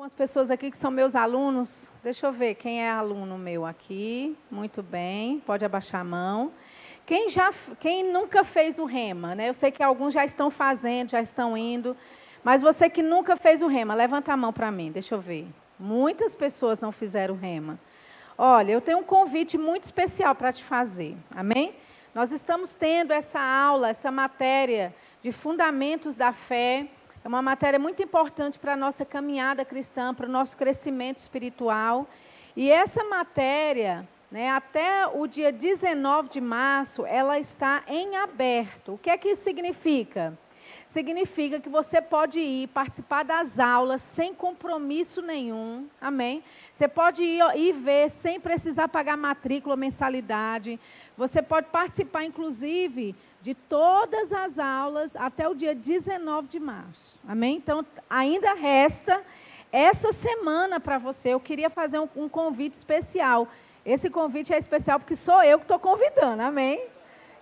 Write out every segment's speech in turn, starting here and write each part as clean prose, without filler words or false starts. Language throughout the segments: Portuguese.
Algumas pessoas aqui que são meus alunos. Deixa eu ver quem é aluno meu aqui. Muito bem, pode abaixar a mão. Quem nunca fez o rema, né? Eu sei que alguns já estão fazendo, já estão indo. Mas você que nunca fez o rema, levanta a mão para mim, deixa eu ver. Muitas pessoas não fizeram o rema. Olha, eu tenho um convite muito especial para te fazer, amém? Nós estamos tendo essa aula, essa matéria de fundamentos da fé. É uma matéria muito importante para a nossa caminhada cristã, para o nosso crescimento espiritual. E essa matéria, né, até o dia 19 de março, ela está em aberto. O que é que isso significa? Significa que você pode ir participar das aulas sem compromisso nenhum, amém? Você pode ir ver sem precisar pagar matrícula ou mensalidade. Você pode participar, inclusive, de todas as aulas até o dia 19 de março, amém? Então, ainda resta essa semana para você. Eu queria fazer um convite especial. Esse convite é especial porque sou eu que estou convidando, amém?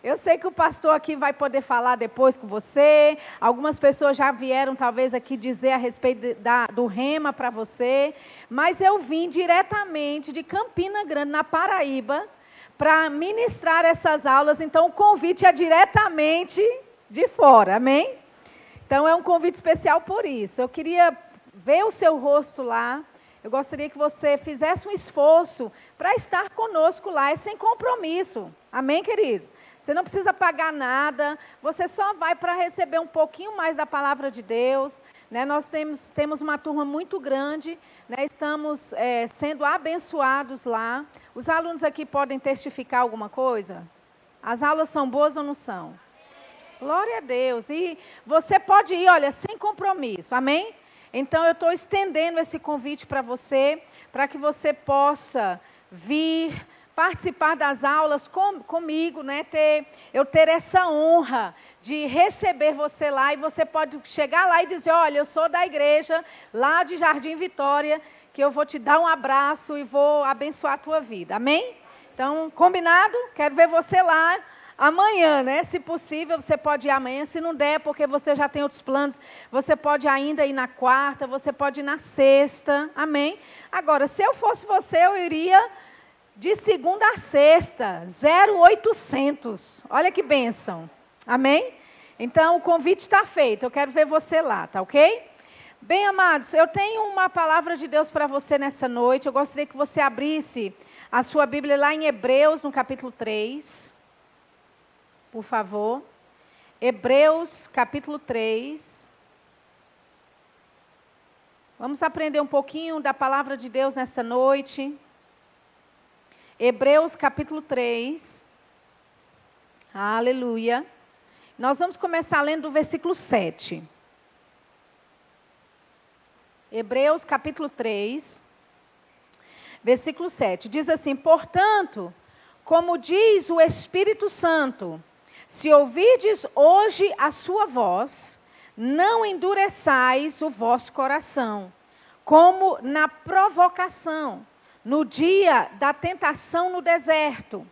Eu sei que o pastor aqui vai poder falar depois com você. Algumas pessoas já vieram, talvez, aqui dizer a respeito do rema para você. Mas eu vim diretamente de Campina Grande, na Paraíba, para ministrar essas aulas. Então, o convite é diretamente de fora, amém? Então, é um convite especial por isso. Eu queria ver o seu rosto lá. Eu gostaria que você fizesse um esforço para estar conosco lá. É sem compromisso, amém, queridos? Você não precisa pagar nada, você só vai para receber um pouquinho mais da palavra de Deus. Né? Nós temos uma turma muito grande, né? Estamos sendo abençoados lá. Os alunos aqui podem testificar alguma coisa? As aulas são boas ou não são? Glória a Deus. E você pode ir, olha, sem compromisso, amém? Então eu estou estendendo esse convite para você, para que você possa vir participar das aulas comigo, né? Eu ter essa honra de receber você lá, e você pode chegar lá e dizer, olha, eu sou da igreja lá de Jardim Vitória, que eu vou te dar um abraço e vou abençoar a tua vida, amém? Então, combinado? Quero ver você lá amanhã, né? Se possível, você pode ir amanhã, se não der, porque você já tem outros planos, você pode ainda ir na quarta, você pode ir na sexta, amém? Agora, se eu fosse você, eu iria de segunda a sexta, 0800. Olha que bênção. Amém? Então, o convite está feito. Eu quero ver você lá, tá ok? Bem, amados, eu tenho uma palavra de Deus para você nessa noite. Eu gostaria que você abrisse a sua Bíblia lá em Hebreus, no capítulo 3. Por favor. Hebreus, capítulo 3. Vamos aprender um pouquinho da palavra de Deus nessa noite. Hebreus capítulo 3, aleluia. Nós vamos começar lendo do versículo 7. Hebreus capítulo 3, versículo 7. Diz assim, portanto, como diz o Espírito Santo, se ouvirdes hoje a sua voz, não endureçais o vosso coração, como na provocação, no dia da tentação no deserto,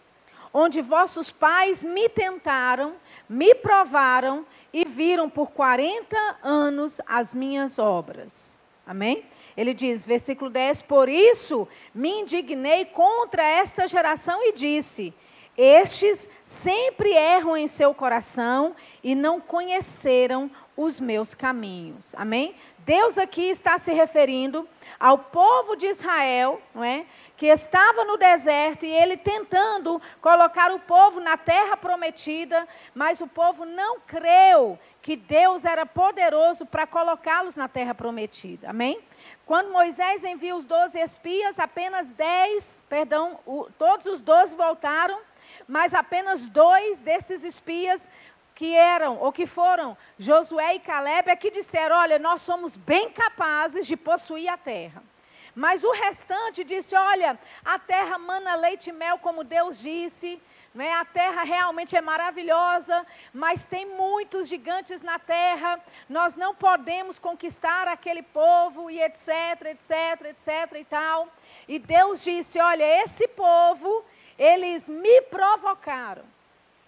onde vossos pais me tentaram, me provaram e viram por 40 anos as minhas obras. Amém? Ele diz, versículo 10, por isso me indignei contra esta geração e disse, estes sempre erram em seu coração e não conheceram os meus caminhos. Amém? Deus aqui está se referindo ao povo de Israel, não é? Que estava no deserto e ele tentando colocar o povo na terra prometida, mas o povo não creu que Deus era poderoso para colocá-los na terra prometida. Amém? Quando Moisés envia os 12 espias, apenas todos os 12 voltaram, mas apenas 2 desses espias que foram Josué e Caleb, é que disseram, olha, nós somos bem capazes de possuir a terra. Mas o restante disse, olha, a terra mana leite e mel, como Deus disse, né? A terra realmente é maravilhosa, mas tem muitos gigantes na terra, nós não podemos conquistar aquele povo, e etc, etc, etc e tal. E Deus disse, olha, esse povo, eles me provocaram.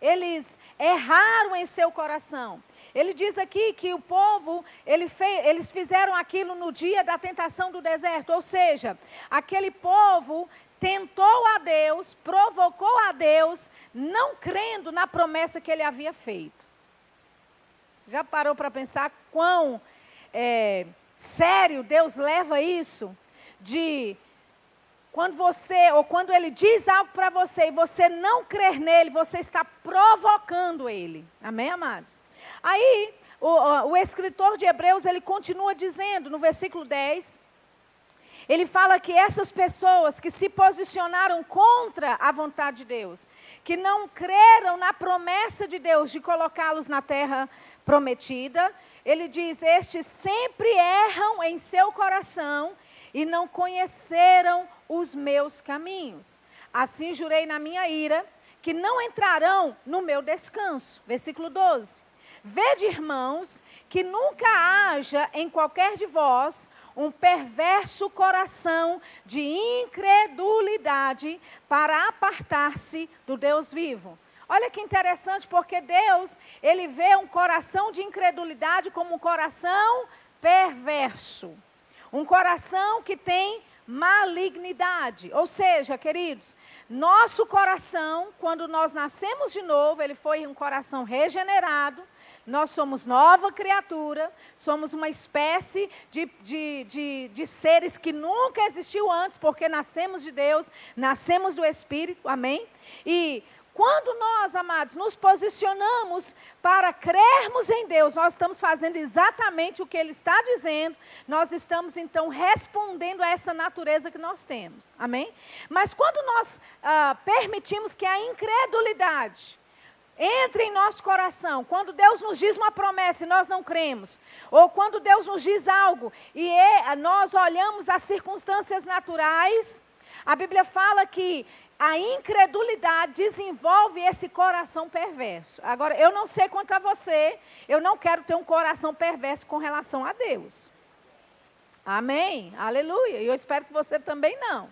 Eles erraram em seu coração. Ele diz aqui que o povo, eles fizeram aquilo no dia da tentação do deserto, ou seja, aquele povo tentou a Deus, provocou a Deus, não crendo na promessa que ele havia feito. Já parou para pensar quão sério Deus leva isso? De quando ele diz algo para você e você não crer nele, você está provocando ele. Amém, amados? Aí, o escritor de Hebreus, ele continua dizendo, no versículo 10, ele fala que essas pessoas que se posicionaram contra a vontade de Deus, que não creram na promessa de Deus de colocá-los na terra prometida, ele diz, estes sempre erram em seu coração e não conheceram os meus caminhos. Assim jurei na minha ira, que não entrarão no meu descanso. Versículo 12. Vede, irmãos, que nunca haja em qualquer de vós um perverso coração de incredulidade para apartar-se do Deus vivo. Olha que interessante, porque Deus, ele vê um coração de incredulidade como um coração perverso. Um coração que tem malignidade. Ou seja, queridos, nosso coração, quando nós nascemos de novo, ele foi um coração regenerado. Nós somos nova criatura, somos uma espécie de seres que nunca existiu antes, porque nascemos de Deus, nascemos do Espírito, amém? E quando nós, amados, nos posicionamos para crermos em Deus, nós estamos fazendo exatamente o que Ele está dizendo, nós estamos então respondendo a essa natureza que nós temos, amém? Mas quando nós permitimos que a incredulidade entre em nosso coração, quando Deus nos diz uma promessa e nós não cremos, ou quando Deus nos diz algo e nós olhamos as circunstâncias naturais, a Bíblia fala que a incredulidade desenvolve esse coração perverso. Agora, eu não sei quanto a você, eu não quero ter um coração perverso com relação a Deus. Amém? Aleluia. E eu espero que você também não.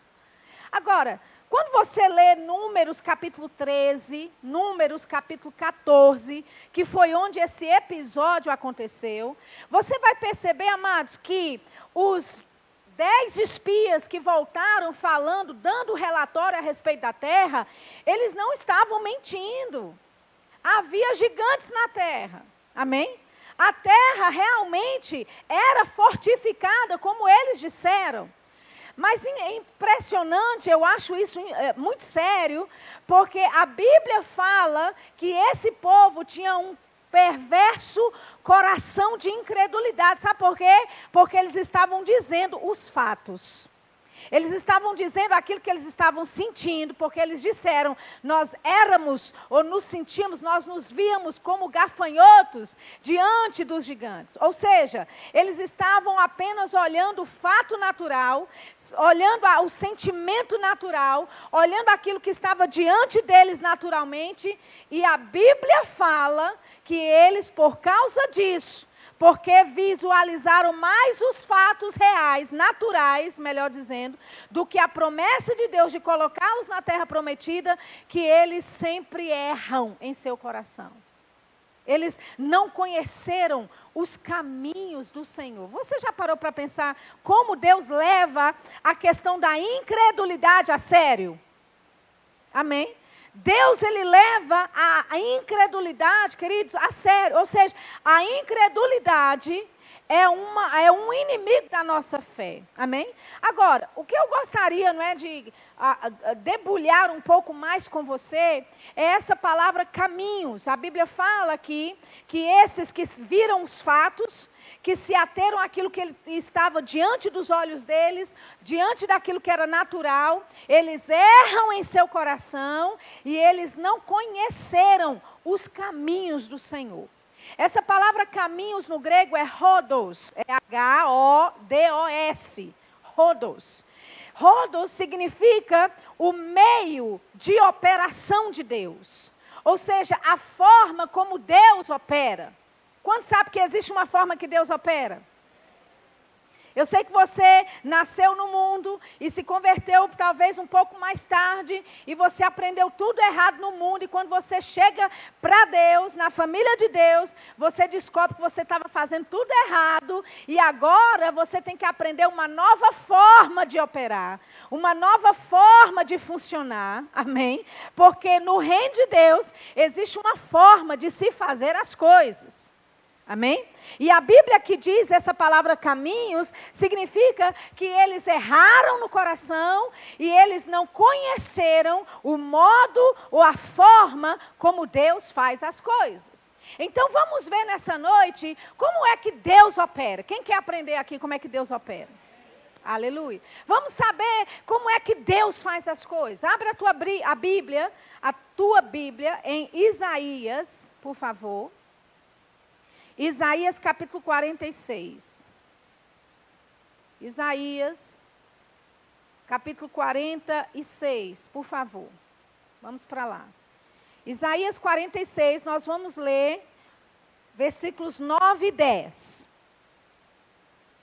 Agora, quando você lê Números capítulo 13, Números capítulo 14, que foi onde esse episódio aconteceu, você vai perceber, amados, que os 10 espias que voltaram falando, dando relatório a respeito da terra, eles não estavam mentindo. Havia gigantes na terra. Amém? A terra realmente era fortificada, como eles disseram. Mas é impressionante, eu acho isso muito sério, porque a Bíblia fala que esse povo tinha um perverso coração de incredulidade. Sabe por quê? Porque eles estavam dizendo os fatos. Eles estavam dizendo aquilo que eles estavam sentindo, porque eles disseram, nós éramos ou nos sentimos, nós nos víamos como gafanhotos diante dos gigantes. Ou seja, eles estavam apenas olhando o fato natural, olhando o sentimento natural, olhando aquilo que estava diante deles naturalmente, e a Bíblia fala que eles, por causa disso, porque visualizaram mais os fatos reais, naturais, melhor dizendo, do que a promessa de Deus de colocá-los na terra prometida, que eles sempre erram em seu coração. Eles não conheceram os caminhos do Senhor. Você já parou para pensar como Deus leva a questão da incredulidade a sério? Amém? Deus, ele leva a incredulidade, queridos, a sério. Ou seja, a incredulidade é um inimigo da nossa fé. Amém? Agora, o que eu gostaria, não é, de debulhar um pouco mais com você, é essa palavra caminhos. A Bíblia fala aqui que esses que viram os fatos, que se ateram àquilo que estava diante dos olhos deles, diante daquilo que era natural, eles erram em seu coração e eles não conheceram os caminhos do Senhor. Essa palavra caminhos no grego é hodos, é H-O-D-O-S, hodos. Hodos significa o meio de operação de Deus, ou seja, a forma como Deus opera. Quantos sabem que existe uma forma que Deus opera? Eu sei que você nasceu no mundo e se converteu talvez um pouco mais tarde e você aprendeu tudo errado no mundo e quando você chega para Deus, na família de Deus, você descobre que você estava fazendo tudo errado e agora você tem que aprender uma nova forma de operar, uma nova forma de funcionar, amém? Porque no reino de Deus existe uma forma de se fazer as coisas. Amém? E a Bíblia que diz essa palavra caminhos, significa que eles erraram no coração e eles não conheceram o modo ou a forma como Deus faz as coisas. Então vamos ver nessa noite como é que Deus opera. Quem quer aprender aqui como é que Deus opera? Aleluia. Vamos saber como é que Deus faz as coisas. Abra a tua Bíblia em Isaías, por favor. Isaías capítulo 46. Isaías capítulo 46, por favor. Vamos para lá. Isaías 46, nós vamos ler versículos 9 e 10.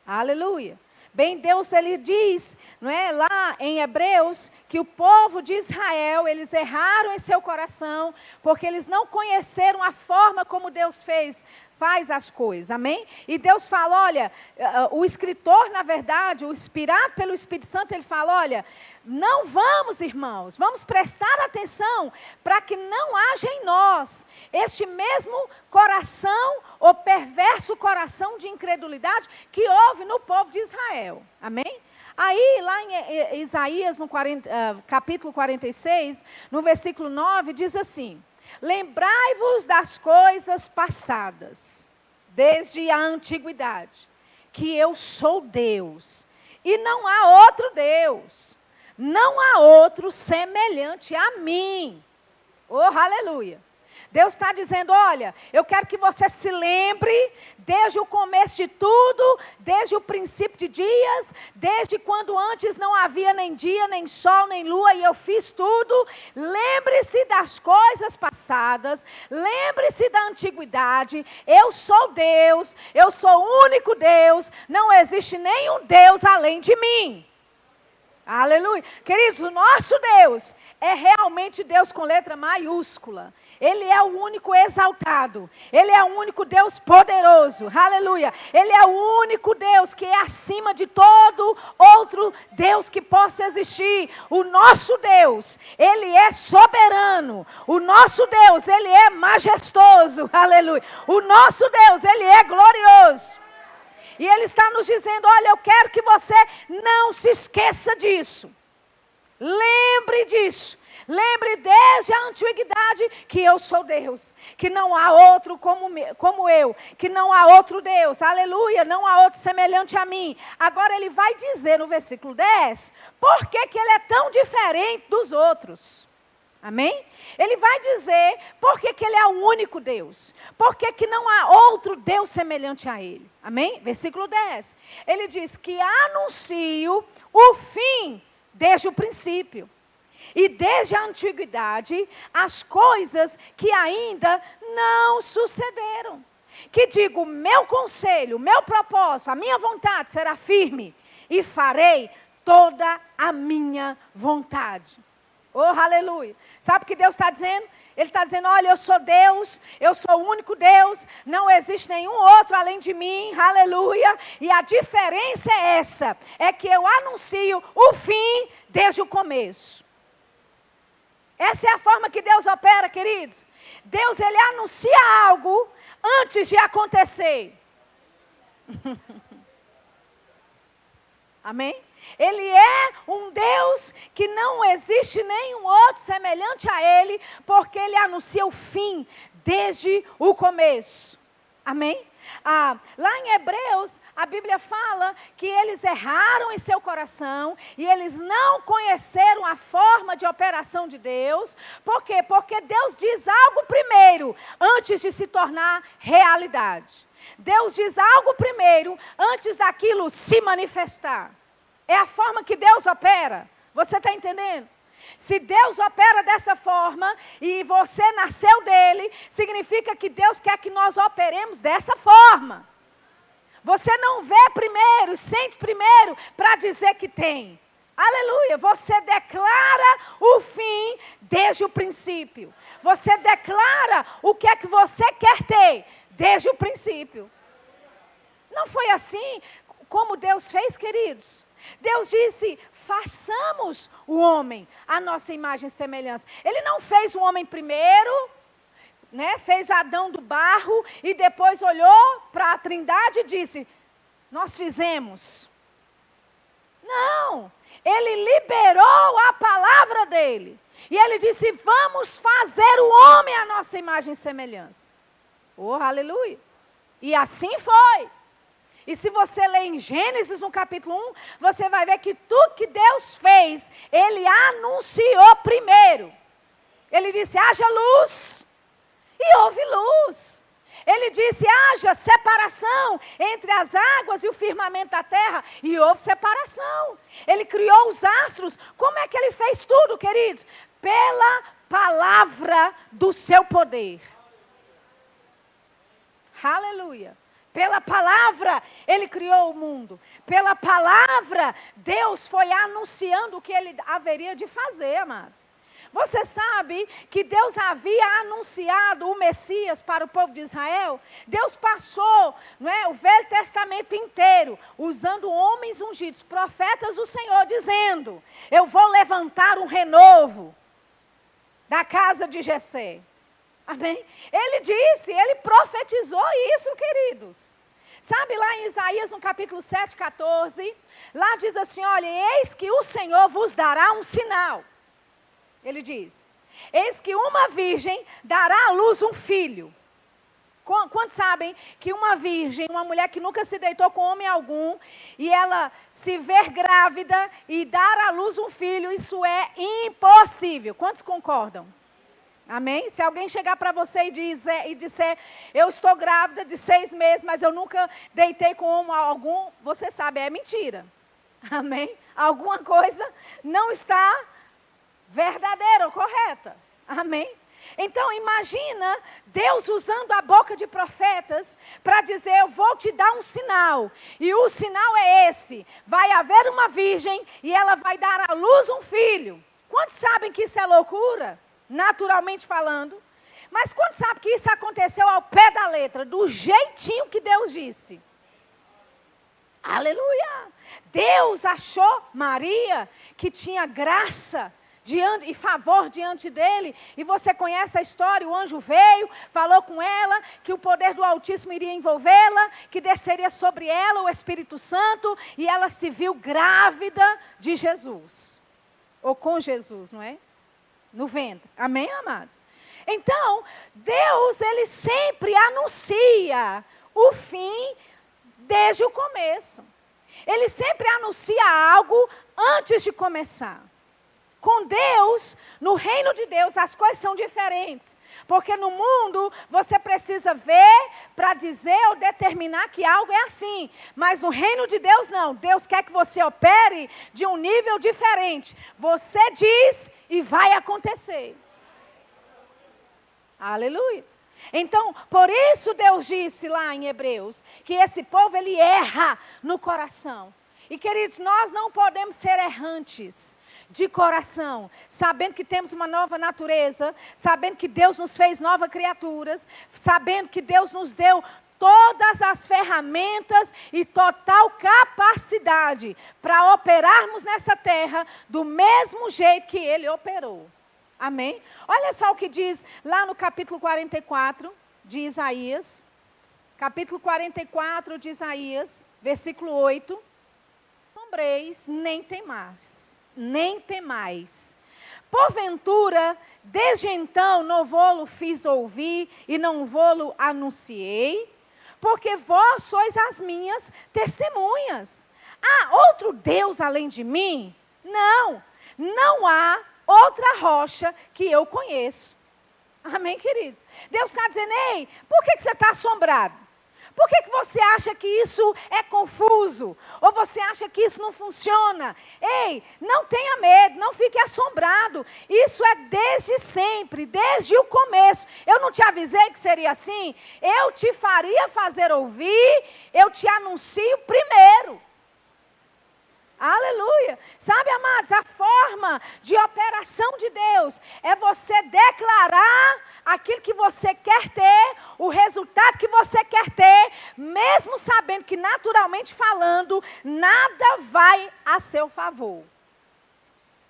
Aleluia. Bem, Deus, ele diz, não é, lá em Hebreus, que o povo de Israel, eles erraram em seu coração, porque eles não conheceram a forma como Deus faz as coisas, amém? E Deus fala, olha, o escritor, na verdade, o inspirado pelo Espírito Santo, ele fala, olha, não vamos, irmãos, vamos prestar atenção para que não haja em nós este mesmo coração, ou perverso coração de incredulidade que houve no povo de Israel, amém? Aí, lá em Isaías, no capítulo 46, no versículo 9, diz assim, lembrai-vos das coisas passadas, desde a antiguidade, que eu sou Deus, e não há outro Deus, não há outro semelhante a mim. Oh, aleluia! Deus está dizendo, olha, eu quero que você se lembre desde o começo de tudo, desde o princípio de dias, desde quando antes não havia nem dia, nem sol, nem lua, e eu fiz tudo. Lembre-se das coisas passadas, lembre-se da antiguidade. Eu sou Deus, eu sou o único Deus, não existe nenhum Deus além de mim. Aleluia. Queridos, o nosso Deus é realmente Deus com letra maiúscula. Ele é o único exaltado. Ele é o único Deus poderoso. Aleluia. Ele é o único Deus que é acima de todo outro Deus que possa existir. O nosso Deus, Ele é soberano. O nosso Deus, Ele é majestoso. Aleluia. O nosso Deus, Ele é glorioso. E Ele está nos dizendo, olha, eu quero que você não se esqueça disso. Lembre disso. Lembre desde a antiguidade que eu sou Deus, que não há outro como eu, que não há outro Deus, aleluia, não há outro semelhante a mim. Agora ele vai dizer no versículo 10, por que ele é tão diferente dos outros? Amém? Ele vai dizer por que ele é o único Deus, por que não há outro Deus semelhante a ele. Amém? Versículo 10, ele diz que anuncio o fim desde o princípio. E desde a antiguidade, as coisas que ainda não sucederam. Que digo, meu conselho, meu propósito, a minha vontade será firme. E farei toda a minha vontade. Oh, aleluia. Sabe o que Deus está dizendo? Ele está dizendo, olha, eu sou Deus, eu sou o único Deus, não existe nenhum outro além de mim, aleluia. E a diferença é essa, é que eu anuncio o fim desde o começo. Essa é a forma que Deus opera, queridos. Deus, Ele anuncia algo antes de acontecer. Amém? Ele é um Deus que não existe nenhum outro semelhante a Ele, porque Ele anuncia o fim desde o começo. Amém? Lá em Hebreus, a Bíblia fala que eles erraram em seu coração e eles não conheceram a forma de operação de Deus. Por quê? Porque Deus diz algo primeiro, antes de se tornar realidade. Deus diz algo primeiro, antes daquilo se manifestar. É a forma que Deus opera. Você está entendendo? Se Deus opera dessa forma e você nasceu dele, significa que Deus quer que nós operemos dessa forma. Você não vê primeiro, sente primeiro para dizer que tem. Aleluia. Você declara o fim desde o princípio. Você declara o que é que você quer ter desde o princípio. Não foi assim como Deus fez, queridos? Deus disse, façamos o homem à nossa imagem e semelhança. Ele não fez o homem primeiro, né? Fez Adão do barro e depois olhou para a Trindade e disse, nós fizemos. Não, ele liberou a palavra dele. E ele disse, vamos fazer o homem à nossa imagem e semelhança. Oh, aleluia. E assim foi. E se você ler em Gênesis, no capítulo 1, você vai ver que tudo que Deus fez, Ele anunciou primeiro. Ele disse, haja luz, e houve luz. Ele disse, haja separação entre as águas e o firmamento da terra, e houve separação. Ele criou os astros. Como é que Ele fez tudo, queridos? Pela palavra do seu poder. Aleluia. Pela palavra, Ele criou o mundo. Pela palavra, Deus foi anunciando o que Ele haveria de fazer, amados. Você sabe que Deus havia anunciado o Messias para o povo de Israel? Deus passou, não é, o Velho Testamento inteiro, usando homens ungidos, profetas do Senhor, dizendo, eu vou levantar um renovo da casa de Jessé. Amém? Ele disse, ele profetizou isso, queridos. Sabe lá em Isaías, no capítulo 7, 14, lá diz assim, olha, eis que o Senhor vos dará um sinal. Ele diz, eis que uma virgem dará à luz um filho. Quantos sabem que uma virgem, uma mulher que nunca se deitou com homem algum, e ela se ver grávida e dar à luz um filho, isso é impossível. Quantos concordam? Amém? Se alguém chegar para você e disser, eu estou grávida de 6 meses, mas eu nunca deitei com homem algum, você sabe, é mentira. Amém? Alguma coisa não está verdadeira ou correta. Amém? Então imagina Deus usando a boca de profetas para dizer, eu vou te dar um sinal. E o sinal é esse, vai haver uma virgem e ela vai dar à luz um filho. Quantos sabem que isso é loucura? Naturalmente falando, mas quando sabe que isso aconteceu ao pé da letra, do jeitinho que Deus disse? Aleluia! Deus achou Maria que tinha graça e favor diante dele, e você conhece a história, o anjo veio, falou com ela, que o poder do Altíssimo iria envolvê-la, que desceria sobre ela o Espírito Santo, e ela se viu grávida de Jesus, ou com Jesus, não é? No ventre. Amém, amados? Então, Deus, Ele sempre anuncia o fim desde o começo. Ele sempre anuncia algo antes de começar. Com Deus, no reino de Deus, as coisas são diferentes. Porque no mundo, você precisa ver para dizer ou determinar que algo é assim. Mas no reino de Deus, não. Deus quer que você opere de um nível diferente. Você diz e vai acontecer. Aleluia. Então, por isso Deus disse lá em Hebreus, que esse povo, ele erra no coração. E queridos, nós não podemos ser errantes de coração, sabendo que temos uma nova natureza, sabendo que Deus nos fez novas criaturas, sabendo que Deus nos deu todas as ferramentas e total capacidade para operarmos nessa terra do mesmo jeito que Ele operou. Amém? Olha só o que diz lá no capítulo 44 de Isaías. Capítulo 44 de Isaías, versículo 8. Não sombreis, nem temais. Nem temais. Porventura, desde então não vou-lo fiz ouvir e não vou-lo anunciei, porque vós sois as minhas testemunhas. Há outro Deus além de mim? Não, não há outra rocha que eu conheço. Amém, queridos? Deus está dizendo, ei, por que você está assombrado? Por que você acha que isso é confuso? Ou você acha que isso não funciona? Ei, não tenha medo, não fique assombrado. Isso é desde sempre, desde o começo. Eu não te avisei que seria assim? Eu te faria fazer ouvir, eu te anuncio primeiro. Aleluia. Sabe, amados, a forma de operação de Deus é você declarar aquilo que você quer ter, o resultado que você quer ter, mesmo sabendo que naturalmente falando, nada vai a seu favor.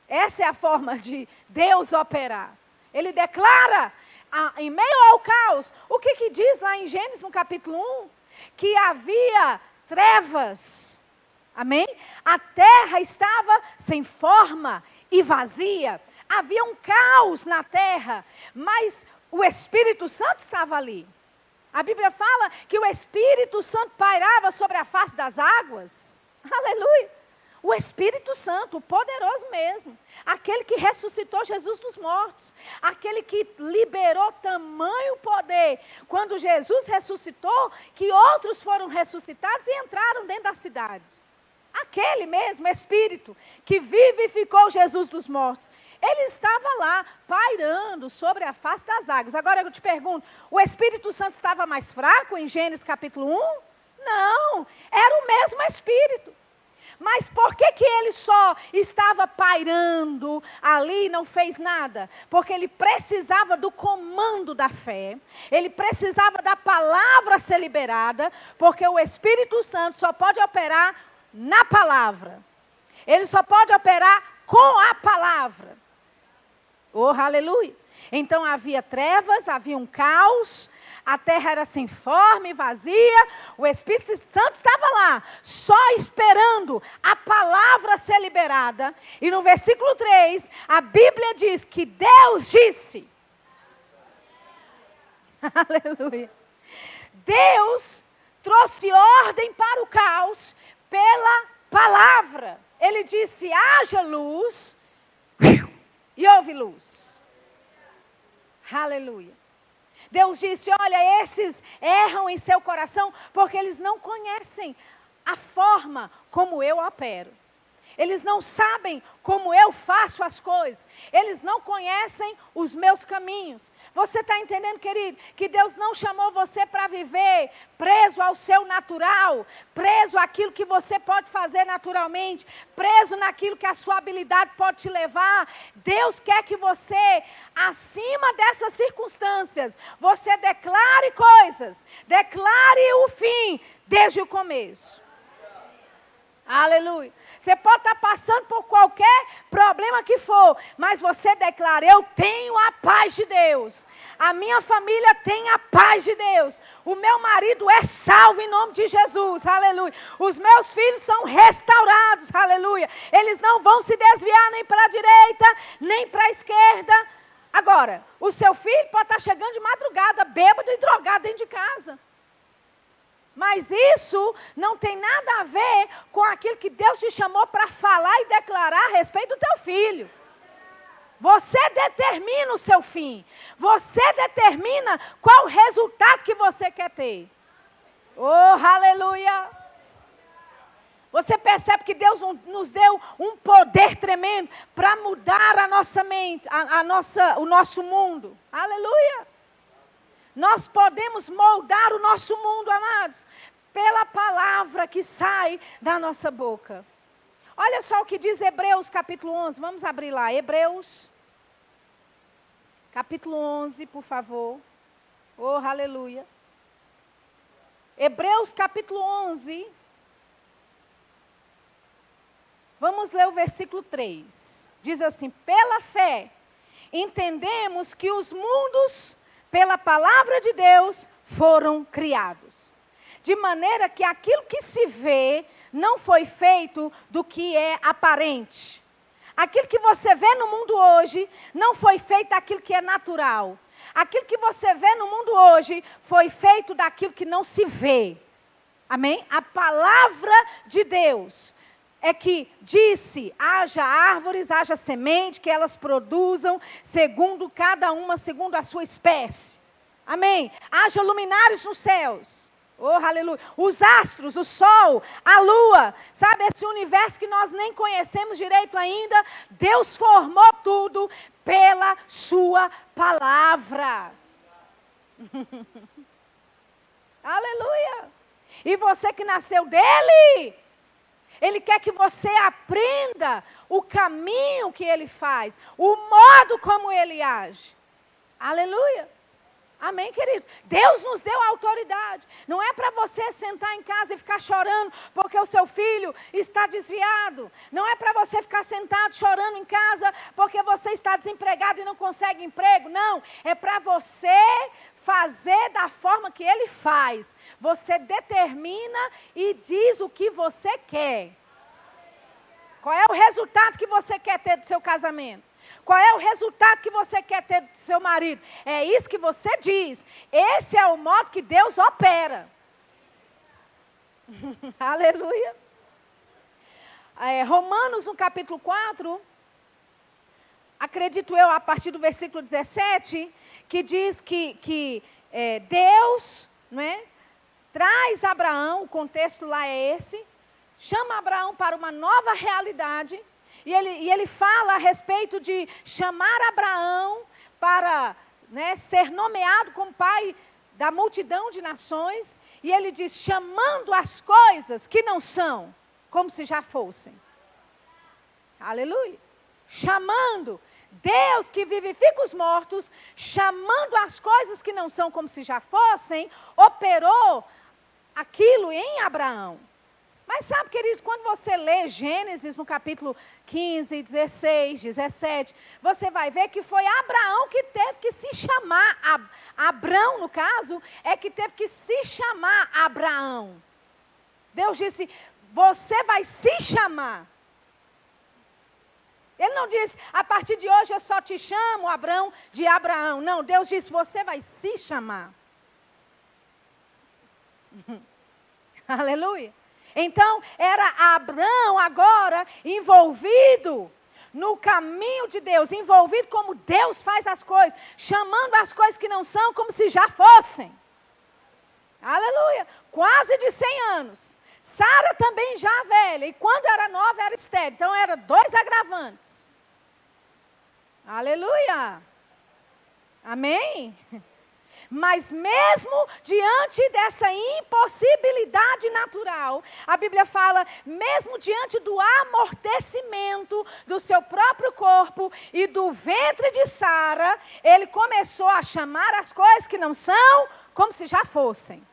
Essa é a forma de Deus operar. Ele declara, em meio ao caos, o que diz lá em Gênesis no capítulo 1? Que havia trevas. Amém? A terra estava sem forma e vazia. Havia um caos na terra, mas o Espírito Santo estava ali. A Bíblia fala que o Espírito Santo pairava sobre a face das águas. Aleluia! O Espírito Santo, o poderoso mesmo. Aquele que ressuscitou Jesus dos mortos. Aquele que liberou tamanho poder. Quando Jesus ressuscitou, que outros foram ressuscitados e entraram dentro da cidade. Aquele mesmo Espírito que vivificou Jesus dos mortos. Ele estava lá, pairando sobre a face das águas. Agora eu te pergunto, o Espírito Santo estava mais fraco em Gênesis capítulo 1? Não, era o mesmo Espírito. Mas por que ele só estava pairando ali e não fez nada? Porque ele precisava do comando da fé. Ele precisava da palavra ser liberada. Porque o Espírito Santo só pode operar na palavra. Ele só pode operar com a palavra. Oh, aleluia. Então havia trevas, havia um caos, a terra era sem forma e vazia, o Espírito Santo estava lá, só esperando a palavra ser liberada. E no versículo 3, a Bíblia diz que Deus disse. Aleluia. Deus trouxe ordem para o caos pela palavra. Ele disse, haja luz, e houve luz. Aleluia. Deus disse, olha, esses erram em seu coração porque eles não conhecem a forma como eu opero. Eles não sabem como eu faço as coisas. Eles não conhecem os meus caminhos. Você está entendendo, querido, que Deus não chamou você para viver preso ao seu natural, preso àquilo que você pode fazer naturalmente, preso naquilo que a sua habilidade pode te levar. Deus quer que você, acima dessas circunstâncias, você declare coisas, declare o fim desde o começo. Aleluia. Você pode estar passando por qualquer problema que for, mas você declara, eu tenho a paz de Deus. A minha família tem a paz de Deus. O meu marido é salvo em nome de Jesus, aleluia. Os meus filhos são restaurados, aleluia. Eles não vão se desviar nem para a direita, nem para a esquerda. Agora, o seu filho pode estar chegando de madrugada, bêbado e drogado dentro de casa. Mas isso não tem nada a ver com aquilo que Deus te chamou para falar e declarar a respeito do teu filho. Você determina o seu fim. Você determina qual o resultado que você quer ter. Oh, aleluia! Você percebe que Deus nos deu um poder tremendo para mudar a nossa mente, o nosso mundo. Aleluia! Nós podemos moldar o nosso mundo, amados, pela palavra que sai da nossa boca. Olha só o que diz Hebreus capítulo 11. Vamos abrir lá. Hebreus capítulo 11, por favor. Oh, aleluia. Hebreus capítulo 11. Vamos ler o versículo 3. Diz assim, pela fé, entendemos que os mundos, pela palavra de Deus, foram criados. De maneira que aquilo que se vê não foi feito do que é aparente. Aquilo que você vê no mundo hoje não foi feito daquilo que é natural. Aquilo que você vê no mundo hoje foi feito daquilo que não se vê. Amém? A palavra de Deus é que disse, haja árvores, haja semente, que elas produzam segundo cada uma, segundo a sua espécie. Amém? Haja luminares nos céus. Oh, Oh, aleluia. Os astros, o sol, a lua, sabe, esse universo que nós nem conhecemos direito ainda, Deus formou tudo pela sua palavra. Aleluia. E você que nasceu dele, ele quer que você aprenda o caminho que ele faz, o modo como ele age. Aleluia. Amém, queridos? Deus nos deu a autoridade. Não é para você sentar em casa e ficar chorando porque o seu filho está desviado. Não é para você ficar sentado chorando em casa porque você está desempregado e não consegue emprego. Não, é para você fazer da forma que ele faz. Você determina e diz o que você quer. Qual é o resultado que você quer ter do seu casamento? Qual é o resultado que você quer ter do seu marido? É isso que você diz. Esse é o modo que Deus opera. Aleluia. Romanos, no capítulo 4, acredito eu, a partir do versículo 17, que diz que Deus, não é, traz Abraão, o contexto lá é esse, chama Abraão para uma nova realidade. E ele fala a respeito de chamar Abraão para, né, ser nomeado como pai da multidão de nações. E ele diz, chamando as coisas que não são, como se já fossem. Aleluia. Chamando Deus que vivifica os mortos, chamando as coisas que não são como se já fossem, operou aquilo em Abraão. Mas sabe, queridos, quando você lê Gênesis no capítulo 15, 16, 17, você vai ver que foi Abraão que teve que se chamar, Abrão, no caso, é que teve que se chamar Abraão. Deus disse, você vai se chamar. Ele não disse, a partir de hoje eu só te chamo, Abrão, de Abraão. Não, Deus disse, você vai se chamar. Aleluia. Então, era Abraão agora envolvido no caminho de Deus, envolvido como Deus faz as coisas, chamando as coisas que não são como se já fossem. Aleluia. Quase de 100 anos. Sara também já velha, e quando era nova era estéril. Então, eram 2 agravantes. Aleluia. Amém? Mas mesmo diante dessa impossibilidade natural, a Bíblia fala, mesmo diante do amortecimento do seu próprio corpo e do ventre de Sara, ele começou a chamar as coisas que não são como se já fossem.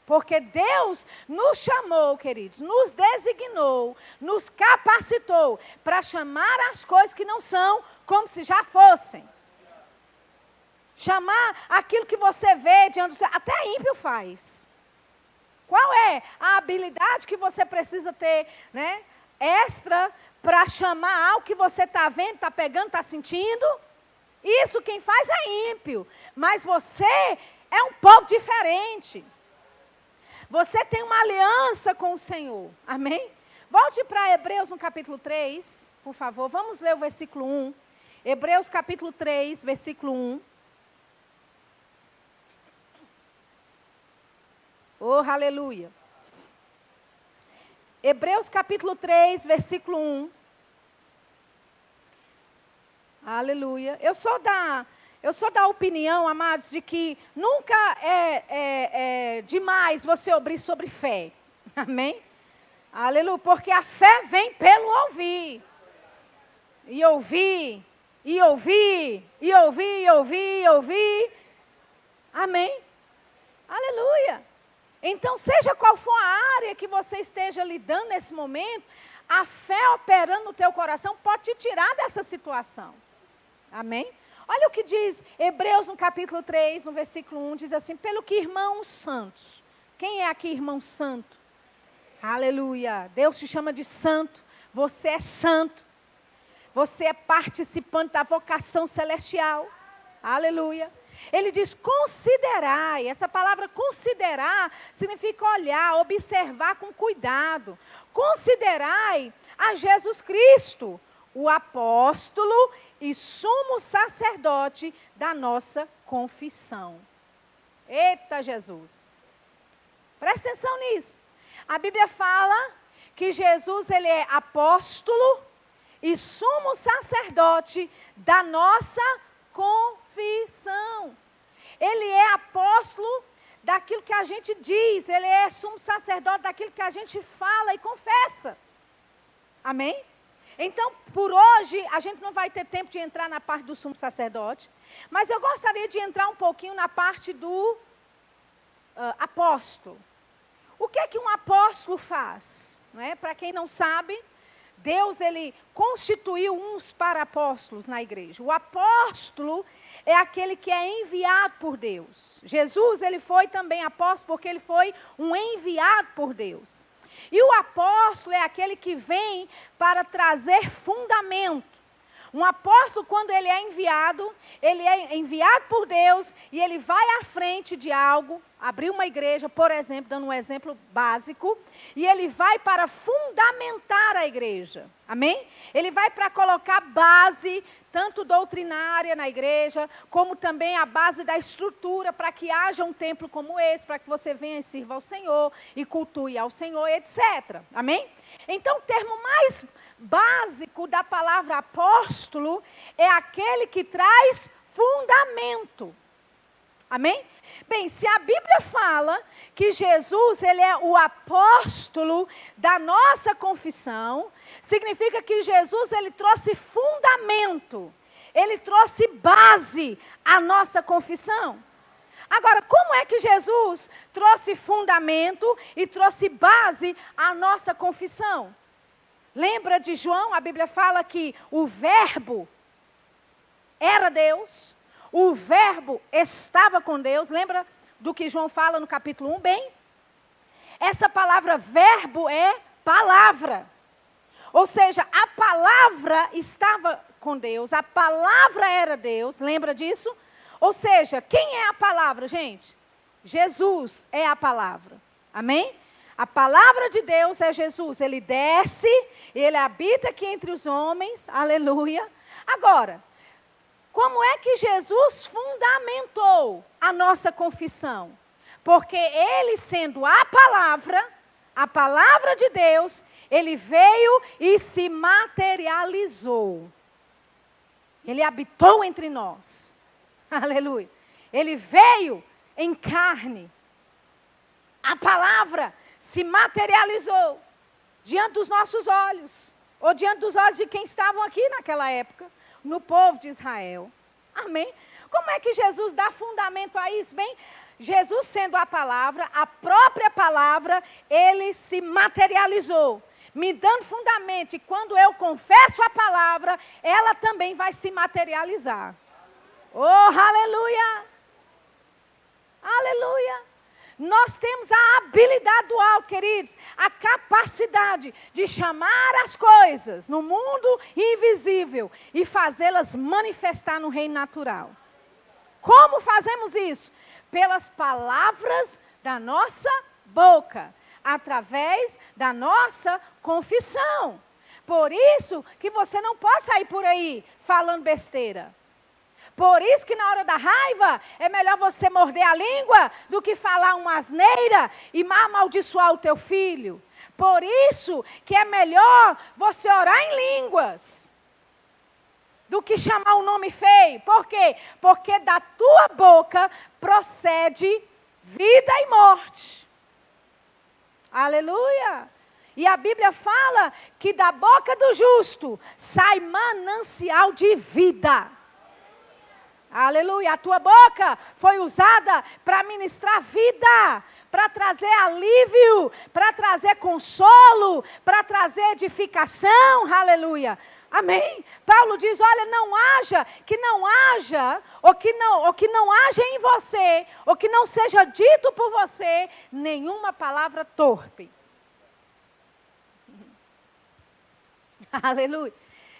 Porque Deus nos chamou, queridos, nos designou, nos capacitou para chamar as coisas que não são como se já fossem. Chamar aquilo que você vê diante do céu, até ímpio faz. Qual é a habilidade que você precisa ter, né, extra para chamar algo que você está vendo, está pegando, está sentindo? Isso quem faz é ímpio, mas você é um povo diferente. Você tem uma aliança com o Senhor, amém? Volte para Hebreus no capítulo 3, por favor, vamos ler o versículo 1. Hebreus capítulo 3, versículo 1. Oh, aleluia. Hebreus capítulo 3, versículo 1. Aleluia. Eu sou da opinião, amados, de que nunca é demais você ouvir sobre fé. Amém? Aleluia. Porque a fé vem pelo ouvir. E ouvir, e ouvir, e ouvir, e ouvir, e ouvir. Amém? Aleluia. Então, seja qual for a área que você esteja lidando nesse momento, a fé operando no teu coração pode te tirar dessa situação. Amém? Olha o que diz Hebreus no capítulo 3, no versículo 1, diz assim, pelo que irmãos santos. Quem é aqui irmão santo? Aleluia. Deus te chama de santo. Você é santo. Você é participante da vocação celestial. Aleluia. Ele diz, considerai. Essa palavra considerar significa olhar, observar com cuidado. Considerai a Jesus Cristo, o apóstolo e sumo sacerdote da nossa confissão. Eita Jesus. Presta atenção nisso. A Bíblia fala que Jesus, ele é apóstolo e sumo sacerdote da nossa confissão. Ele é apóstolo daquilo que a gente diz, ele é sumo sacerdote daquilo que a gente fala e confessa. Amém? Então, por hoje, a gente não vai ter tempo de entrar na parte do sumo sacerdote, mas eu gostaria de entrar um pouquinho na parte do apóstolo. O que é que um apóstolo faz? Não é? Para quem não sabe, Deus, ele constituiu uns para apóstolos na igreja. O apóstolo é aquele que é enviado por Deus. Jesus, ele foi também apóstolo porque ele foi um enviado por Deus. E o apóstolo é aquele que vem para trazer fundamento. Um apóstolo, quando ele é enviado por Deus e ele vai à frente de algo, abrir uma igreja, por exemplo, dando um exemplo básico, e ele vai para fundamentar a igreja. Amém? Ele vai para colocar base, tanto doutrinária na igreja, como também a base da estrutura, para que haja um templo como esse, para que você venha e sirva ao Senhor, e cultue ao Senhor, etc. Amém? Então, o termo mais básico da palavra apóstolo é aquele que traz fundamento. Amém? Bem, se a Bíblia fala que Jesus, ele é o apóstolo da nossa confissão, significa que Jesus, ele trouxe fundamento, ele trouxe base à nossa confissão. Agora, como é que Jesus trouxe fundamento e trouxe base à nossa confissão? Lembra de João? A Bíblia fala que o verbo era Deus, o verbo estava com Deus. Lembra do que João fala no capítulo 1? Bem, essa palavra verbo é palavra. Ou seja, a palavra estava com Deus, a palavra era Deus. Lembra disso? Ou seja, quem é a palavra, gente? Jesus é a palavra. Amém? A palavra de Deus é Jesus. Ele desce, ele habita aqui entre os homens. Aleluia. Agora, como é que Jesus fundamentou a nossa confissão? Porque ele, sendo a palavra de Deus, ele veio e se materializou. Ele habitou entre nós. Aleluia. Ele veio em carne. A palavra se materializou diante dos nossos olhos, ou diante dos olhos de quem estavam aqui naquela época, no povo de Israel. Amém? Como é que Jesus dá fundamento a isso? Bem, Jesus sendo a própria palavra, ele se materializou, me dando fundamento, e quando eu confesso a palavra, ela também vai se materializar. Oh, aleluia! Aleluia! Nós temos a habilidade do alto, queridos, a capacidade de chamar as coisas no mundo invisível e fazê-las manifestar no reino natural. Como fazemos isso? Pelas palavras da nossa boca, através da nossa confissão. Por isso que você não pode sair por aí falando besteira. Por isso que na hora da raiva, é melhor você morder a língua do que falar uma asneira e amaldiçoar o teu filho. Por isso que é melhor você orar em línguas do que chamar um nome feio. Por quê? Porque da tua boca procede vida e morte. Aleluia! E a Bíblia fala que da boca do justo sai manancial de vida. Aleluia, a tua boca foi usada para ministrar vida, para trazer alívio, para trazer consolo, para trazer edificação, aleluia. Amém? Paulo diz, olha, que não haja em você, ou que não seja dito por você, nenhuma palavra torpe. Aleluia.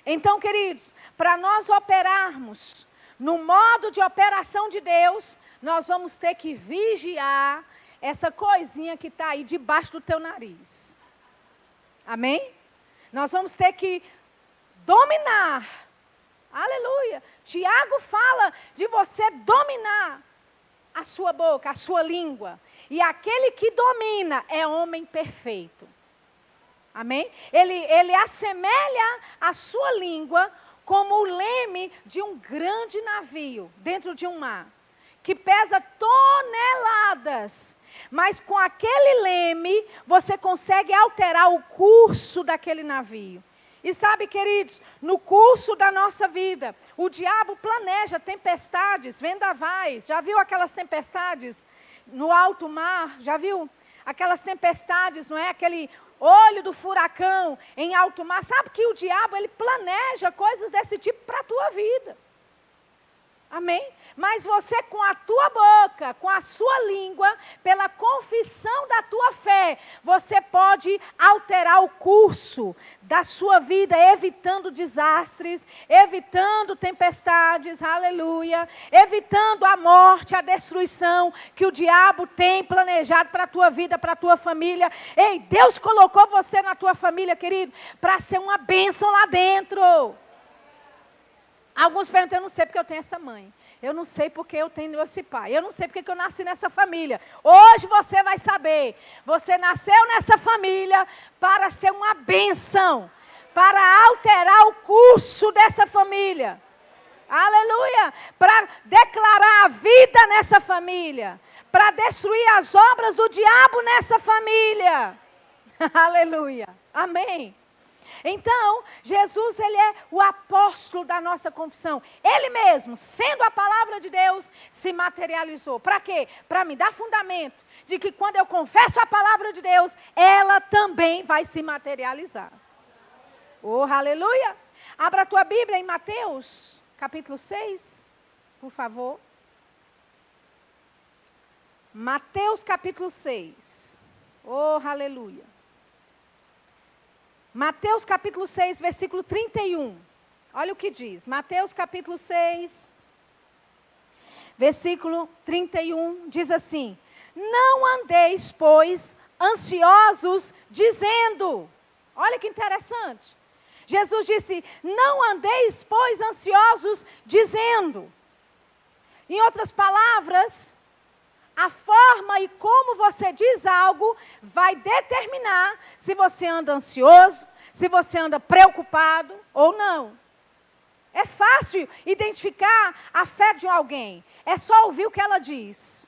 Então, queridos, para nós operarmos no modo de operação de Deus, nós vamos ter que vigiar essa coisinha que está aí debaixo do teu nariz. Amém? Nós vamos ter que dominar. Aleluia. Tiago fala de você dominar a sua boca, a sua língua. E aquele que domina é homem perfeito. Amém? Ele assemelha a sua língua como o leme de um grande navio dentro de um mar, que pesa toneladas. Mas com aquele leme, você consegue alterar o curso daquele navio. E sabe, queridos, no curso da nossa vida, o diabo planeja tempestades, vendavais. Já viu aquelas tempestades no alto mar? Já viu? Aquelas tempestades, não é? Aquele olho do furacão em alto mar. Sabe que o diabo, ele planeja coisas desse tipo para a tua vida. Amém? Mas você com a tua boca, com a sua língua, pela confissão da tua fé, você pode alterar o curso da sua vida, evitando desastres, evitando tempestades, aleluia, evitando a morte, a destruição que o diabo tem planejado para a tua vida, para a tua família. Ei, Deus colocou você na tua família, querido, para ser uma bênção lá dentro. Alguns perguntam, eu não sei porque eu tenho essa mãe. Eu não sei porque eu tenho esse pai. Eu não sei porque eu nasci nessa família. Hoje você vai saber. Você nasceu nessa família para ser uma bênção. Para alterar o curso dessa família. Aleluia. Para declarar a vida nessa família. Para destruir as obras do diabo nessa família. Aleluia. Amém. Então, Jesus, ele é o apóstolo da nossa confissão. Ele mesmo, sendo a palavra de Deus, se materializou. Para quê? Para me dar fundamento de que quando eu confesso a palavra de Deus, ela também vai se materializar. Oh, aleluia! Abra a tua Bíblia em Mateus, capítulo 6, por favor. Mateus, capítulo 6. Oh, aleluia! Mateus capítulo 6, versículo 31. Olha o que diz. Mateus capítulo 6, versículo 31, diz assim: não andeis, pois, ansiosos, dizendo. Olha que interessante. Jesus disse, não andeis, pois, ansiosos, dizendo. Em outras palavras, a forma e como você diz algo vai determinar se você anda ansioso, se você anda preocupado ou não. É fácil identificar a fé de alguém. É só ouvir o que ela diz.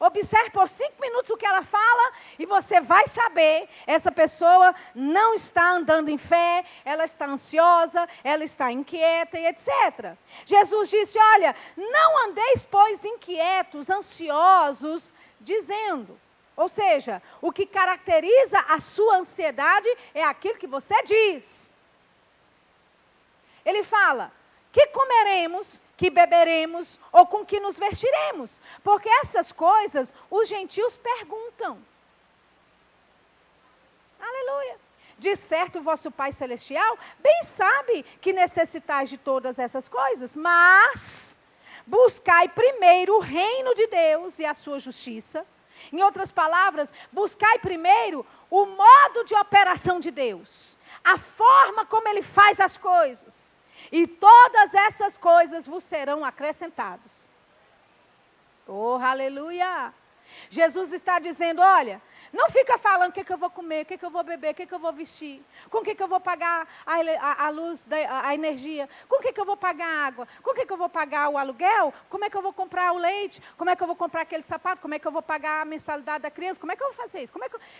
Observe por 5 minutos o que ela fala e você vai saber, essa pessoa não está andando em fé, ela está ansiosa, ela está inquieta e etc. Jesus disse, olha, não andeis, pois, inquietos, ansiosos, dizendo. Ou seja, o que caracteriza a sua ansiedade é aquilo que você diz. Ele fala, que comeremos, que beberemos ou com que nos vestiremos. Porque essas coisas os gentios perguntam. Aleluia. De certo, o vosso Pai Celestial bem sabe que necessitais de todas essas coisas, mas buscai primeiro o reino de Deus e a sua justiça. Em outras palavras, buscai primeiro o modo de operação de Deus, a forma como Ele faz as coisas. E todas essas coisas vos serão acrescentadas. Oh, aleluia! Jesus está dizendo, olha, não fica falando o que eu vou comer, o que eu vou beber, o que eu vou vestir, com o que eu vou pagar a luz, a energia, com o que eu vou pagar a água, com o que eu vou pagar o aluguel, como é que eu vou comprar o leite, como é que eu vou comprar aquele sapato, como é que eu vou pagar a mensalidade da criança, como é que eu vou fazer isso?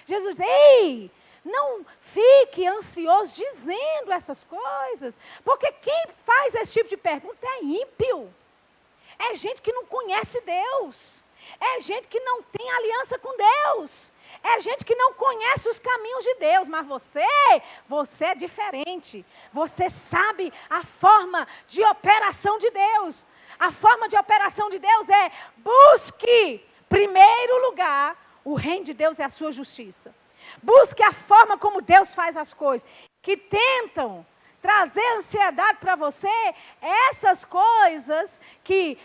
Jesus diz, ei, não fique ansioso dizendo essas coisas, porque quem faz esse tipo de pergunta é ímpio, é gente que não conhece Deus, é gente que não tem aliança com Deus, é gente que não conhece os caminhos de Deus, mas você é diferente, você sabe a forma de operação de Deus, a forma de operação de Deus é, busque, primeiro lugar, o reino de Deus e a sua justiça. Busque a forma como Deus faz as coisas, que tentam trazer ansiedade para você, essas coisas que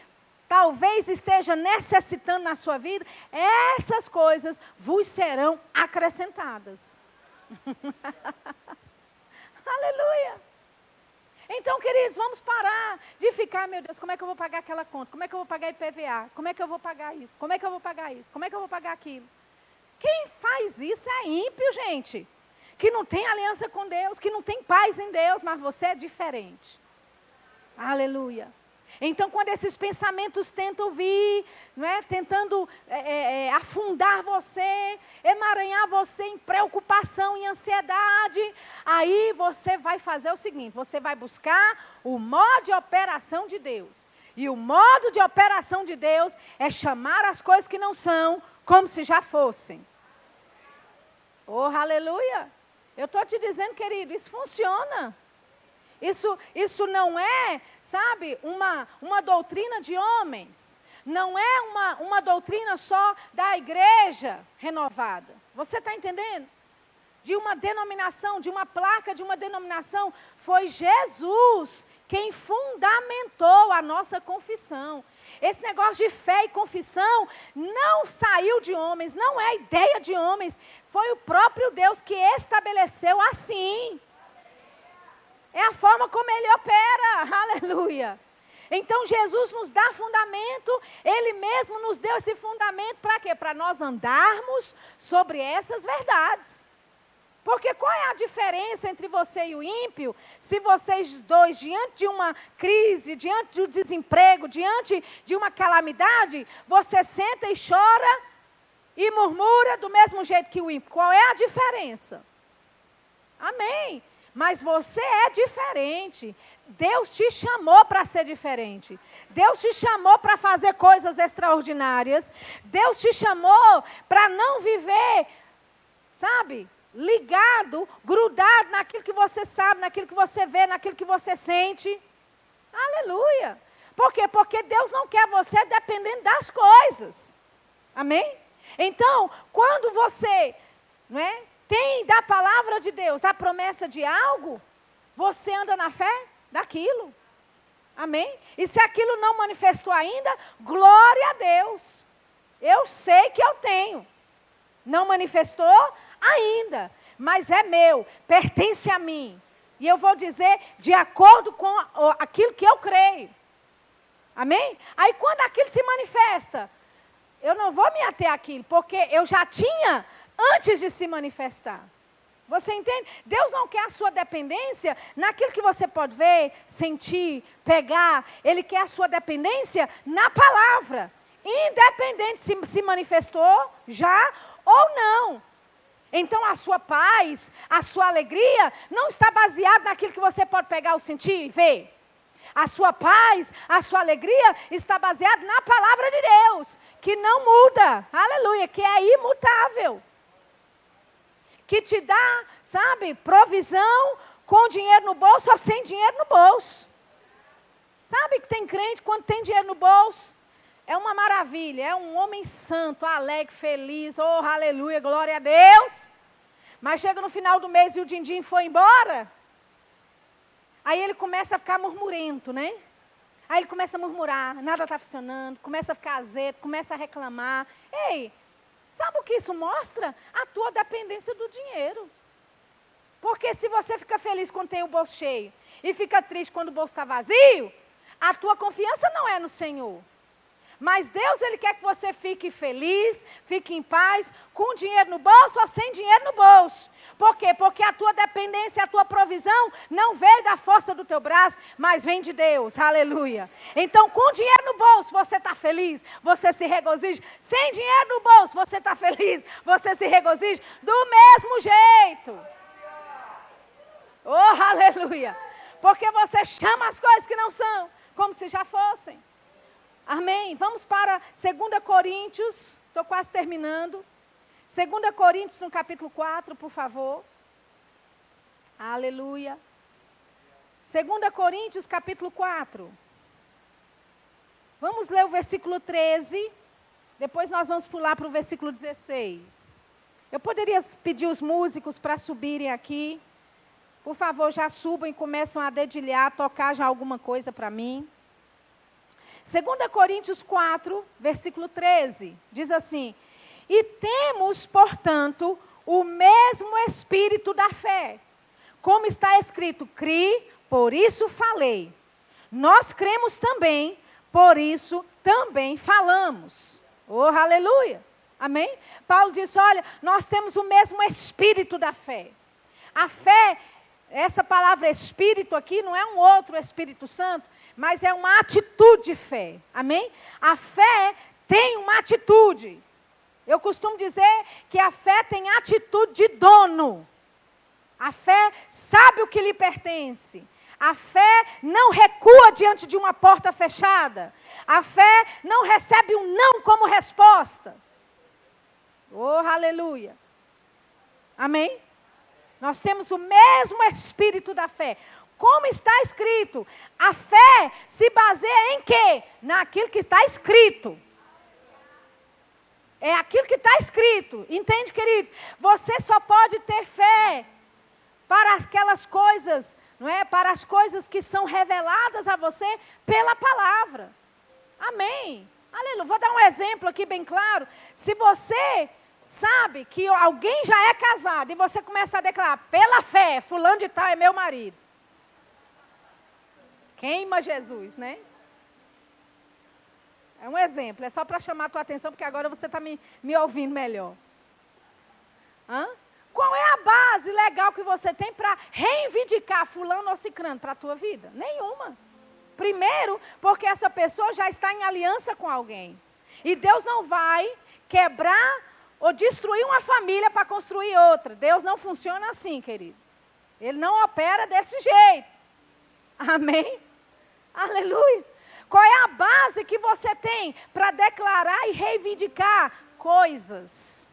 talvez esteja necessitando na sua vida, essas coisas vos serão acrescentadas. Aleluia! Então Então, queridos, vamos parar de ficar, meu Deus, como é que eu vou pagar aquela conta? Como é que eu vou pagar IPVA? Como é que eu vou pagar isso? Como é que eu vou pagar isso? Como é que eu vou pagar aquilo? Quem faz isso é ímpio, gente. Que não tem aliança com Deus, que não tem paz em Deus, mas você é diferente. Aleluia. Então, quando esses pensamentos tentam vir, não é? Tentando afundar você, emaranhar você em preocupação, em ansiedade, aí você vai fazer o seguinte, você vai buscar o modo de operação de Deus. E o modo de operação de Deus é chamar as coisas que não são, como se já fossem. Oh, aleluia! Eu estou te dizendo, querido, isso funciona. Isso não é, sabe, uma doutrina de homens. Não é uma doutrina só da igreja renovada. Você está entendendo? De uma denominação, de uma placa, de uma denominação. Foi Jesus quem fundamentou a nossa confissão. Esse negócio de fé e confissão não saiu de homens, não é ideia de homens. Foi o próprio Deus que estabeleceu assim. É a forma como Ele opera, aleluia. Então Jesus nos dá fundamento, Ele mesmo nos deu esse fundamento para quê? Para nós andarmos sobre essas verdades. Porque qual é a diferença entre você e o ímpio? Se vocês dois, diante de uma crise, diante do desemprego, diante de uma calamidade, você senta e chora e murmura do mesmo jeito que o ímpio. Qual é a diferença? Amém. Mas você é diferente. Deus te chamou para ser diferente. Deus te chamou para fazer coisas extraordinárias. Deus te chamou para não viver, sabe, ligado, grudado naquilo que você sabe, naquilo que você vê, naquilo que você sente. Aleluia. Por quê? Porque Deus não quer você dependendo das coisas. Amém? Então, quando você, não é, tem da palavra de Deus a promessa de algo, você anda na fé daquilo. Amém? E se aquilo não manifestou ainda, glória a Deus. Eu sei que eu tenho. Não manifestou ainda, mas é meu, pertence a mim. E eu vou dizer de acordo com aquilo que eu creio. Amém? Aí quando aquilo se manifesta, eu não vou me ater àquilo, porque eu já tinha antes de se manifestar. Você entende? Deus não quer a sua dependência naquilo que você pode ver, sentir, pegar. Ele quer a sua dependência na palavra. Independente se manifestou já ou não. Então a sua paz, a sua alegria não está baseada naquilo que você pode pegar ou sentir e ver. A sua paz, a sua alegria está baseada na palavra de Deus, que não muda, aleluia, que é imutável. Que te dá, sabe, provisão com dinheiro no bolso ou sem dinheiro no bolso. Sabe que tem crente quando tem dinheiro no bolso? É uma maravilha, é um homem santo, alegre, feliz, oh, aleluia, glória a Deus. Mas chega no final do mês e o din-din foi embora. Aí ele começa a ficar murmurento, né? Aí ele começa a murmurar, nada está funcionando, começa a ficar azedo, começa a reclamar. Ei, sabe o que isso mostra? A tua dependência do dinheiro. Porque se você fica feliz quando tem o bolso cheio e fica triste quando o bolso está vazio, a tua confiança não é no Senhor. Mas Deus, Ele quer que você fique feliz, fique em paz, com dinheiro no bolso ou sem dinheiro no bolso. Por quê? Porque a tua dependência, a tua provisão não veio da força do teu braço, mas vem de Deus. Aleluia. Então, com dinheiro no bolso, você está feliz, você se regozija. Sem dinheiro no bolso, você está feliz, você se regozija do mesmo jeito. Oh, aleluia. Porque você chama as coisas que não são, como se já fossem. Amém? Vamos para 2 Coríntios, estou quase terminando. 2 Coríntios no capítulo 4, por favor. Aleluia. 2 Coríntios capítulo 4. Vamos ler o versículo 13. Depois nós vamos pular para o versículo 16. Eu poderia pedir os músicos para subirem aqui. Por favor, já subam e começam a dedilhar, tocar já alguma coisa para mim. 2 Coríntios 4, versículo 13, diz assim: e temos, portanto, o mesmo espírito da fé. Como está escrito, cri, por isso falei. Nós cremos também, por isso também falamos. Oh, aleluia. Amém? Paulo diz, olha, nós temos o mesmo espírito da fé. A fé, essa palavra espírito aqui não é um outro Espírito Santo, mas é uma atitude de fé. Amém? A fé tem uma atitude. Eu costumo dizer que a fé tem atitude de dono. A fé sabe o que lhe pertence. A fé não recua diante de uma porta fechada. A fé não recebe um não como resposta. Oh, aleluia. Amém? Nós temos o mesmo espírito da fé. Como está escrito, a fé se baseia em quê? Naquilo que está escrito. É aquilo que está escrito. Entende, queridos? Você só pode ter fé para aquelas coisas, não é? Para as coisas que são reveladas a você pela palavra. Amém. Aleluia. Vou dar um exemplo aqui bem claro. Se você sabe que alguém já é casado e você começa a declarar, pela fé, fulano de tal é meu marido. Queima Jesus, né? É um exemplo, é só para chamar a tua atenção, porque agora você está me ouvindo melhor. Qual é a base legal que você tem para reivindicar fulano ou cicrano para a tua vida? Nenhuma. Primeiro, porque essa pessoa já está em aliança com alguém. E Deus não vai quebrar ou destruir uma família para construir outra. Deus não funciona assim, querido. Ele não opera desse jeito. Amém? Aleluia. Qual é a base que você tem para declarar e reivindicar coisas?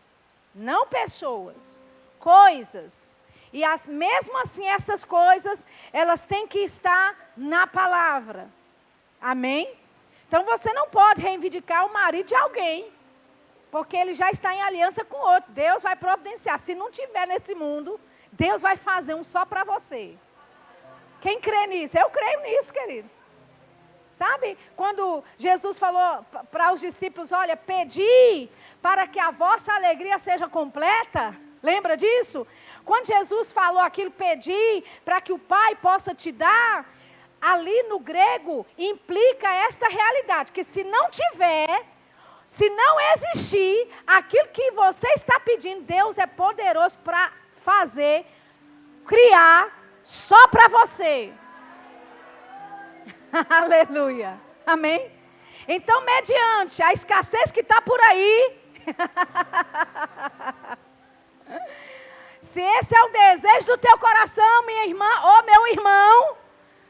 Não pessoas, coisas. E mesmo assim essas coisas, elas têm que estar na palavra. Amém? Então você não pode reivindicar o marido de alguém, porque ele já está em aliança com outro. Deus vai providenciar. Se não tiver nesse mundo, Deus vai fazer um só para você. Quem crê nisso? Eu creio nisso, querido. Sabe? Quando Jesus falou para os discípulos, olha, pedi para que a vossa alegria seja completa. Lembra disso? Quando Jesus falou aquilo, pedi para que o Pai possa te dar, ali no grego implica esta realidade, que se não tiver, se não existir aquilo que você está pedindo, Deus é poderoso para fazer, criar só para você. Aleluia. Amém? Então, mediante a escassez que está por aí, se esse é o desejo do teu coração, minha irmã ou meu irmão,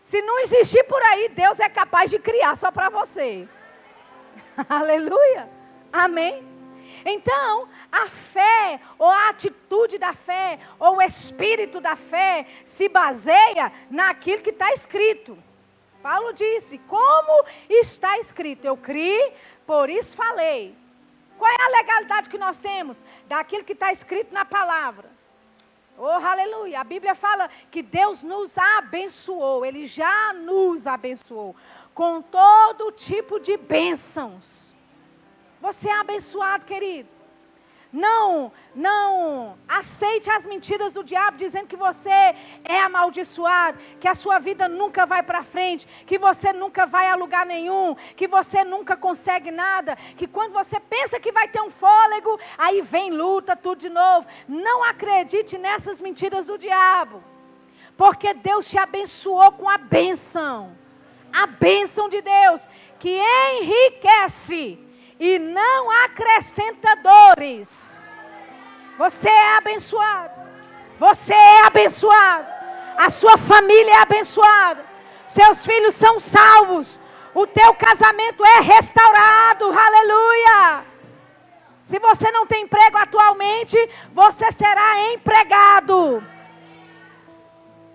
se não existir por aí, Deus é capaz de criar só para você. Aleluia. Amém? Então, a fé, ou a atitude da fé, ou o espírito da fé, se baseia naquilo que está escrito. Paulo disse, como está escrito, eu criei, por isso falei. Qual é a legalidade que nós temos? Daquilo que está escrito na palavra. Oh, aleluia. A Bíblia fala que Deus nos abençoou, Ele já nos abençoou, com todo tipo de bênçãos. Você é abençoado, querido. Não aceite as mentiras do diabo dizendo que você é amaldiçoado, que a sua vida nunca vai para frente, que você nunca vai a lugar nenhum, que você nunca consegue nada, que quando você pensa que vai ter um fôlego, aí vem luta, tudo de novo. Não acredite nessas mentiras do diabo, porque Deus te abençoou com a bênção de Deus, que enriquece e não acrescenta dores. Você é abençoado. Você é abençoado. A sua família é abençoada. Seus filhos são salvos. O teu casamento é restaurado. Aleluia. Se você não tem emprego atualmente, você será empregado.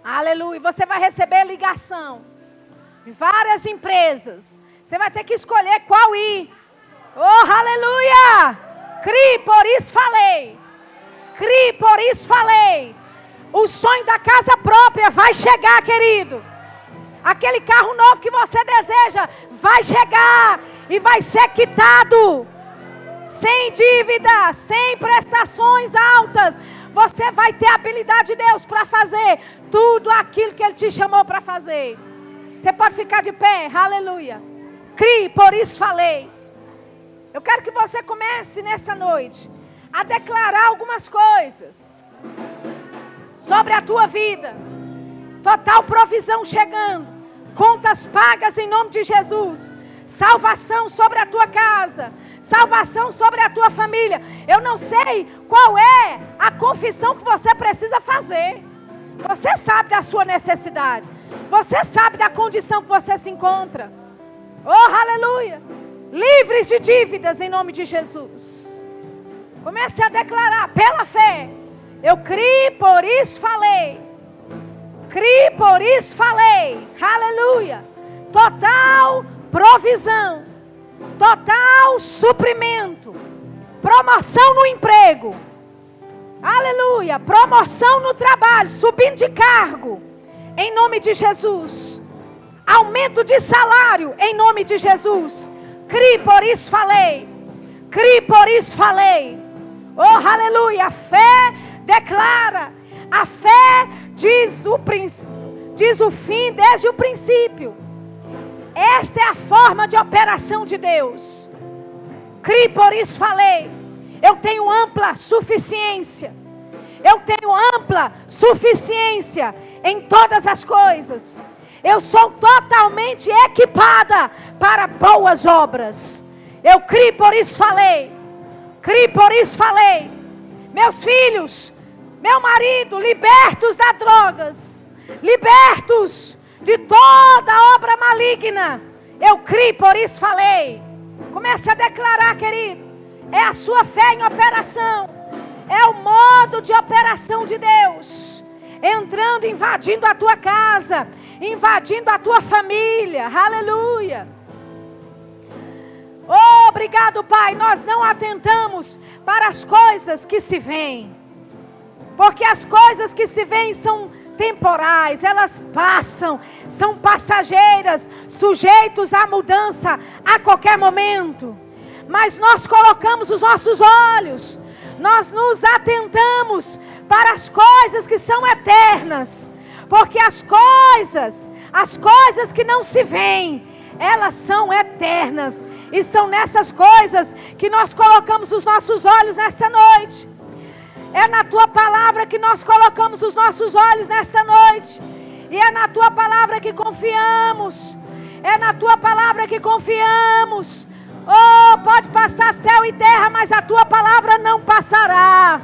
Aleluia. Você vai receber ligação de várias empresas. Você vai ter que escolher qual ir. Oh, aleluia! Crie, por isso falei. Crie, por isso falei. O sonho da casa própria vai chegar, querido. Aquele carro novo que você deseja vai chegar e vai ser quitado. Sem dívida, sem prestações altas. Você vai ter a habilidade de Deus para fazer tudo aquilo que Ele te chamou para fazer. Você pode ficar de pé, aleluia. Crie, por isso falei. Eu quero que você comece nessa noite a declarar algumas coisas sobre a tua vida. Total provisão chegando, contas pagas em nome de Jesus, salvação sobre a tua casa, salvação sobre a tua família. Eu não sei qual é a confissão que você precisa fazer. Você sabe da sua necessidade. Você sabe da condição que você se encontra. Oh, aleluia. Livres de dívidas em nome de Jesus. Comece a declarar pela fé. Eu criei, por isso falei. Criei, por isso falei. Aleluia. Total provisão. Total suprimento. Promoção no emprego. Aleluia. Promoção no trabalho. Subindo de cargo. Em nome de Jesus. Aumento de salário. Em nome de Jesus. Crie, por isso falei. Crie, por isso falei. Oh, aleluia. A fé declara. A fé diz o fim desde o princípio. Esta é a forma de operação de Deus. Crie, por isso falei. Eu tenho ampla suficiência. Eu tenho ampla suficiência em todas as coisas. Eu sou totalmente equipada para boas obras. Eu criei, por isso falei. Criei, por isso falei. Meus filhos, meu marido, libertos das drogas, libertos de toda obra maligna. Eu criei, por isso falei. Comece a declarar, querido. É a sua fé em operação. É o modo de operação de Deus. Entrando, invadindo a tua casa, invadindo a tua família. Aleluia. Oh, obrigado, Pai. Nós não atentamos para as coisas que se veem. Porque as coisas que se veem são temporais, elas passam, são passageiras, sujeitos à mudança a qualquer momento. Mas nós colocamos os nossos olhos, nós nos atentamos para as coisas que são eternas. Porque as coisas que não se veem, elas são eternas. E são nessas coisas que nós colocamos os nossos olhos nessa noite. É na tua palavra que nós colocamos os nossos olhos nesta noite. E é na tua palavra que confiamos. É na tua palavra que confiamos. Oh, pode passar céu e terra, mas a tua palavra não passará.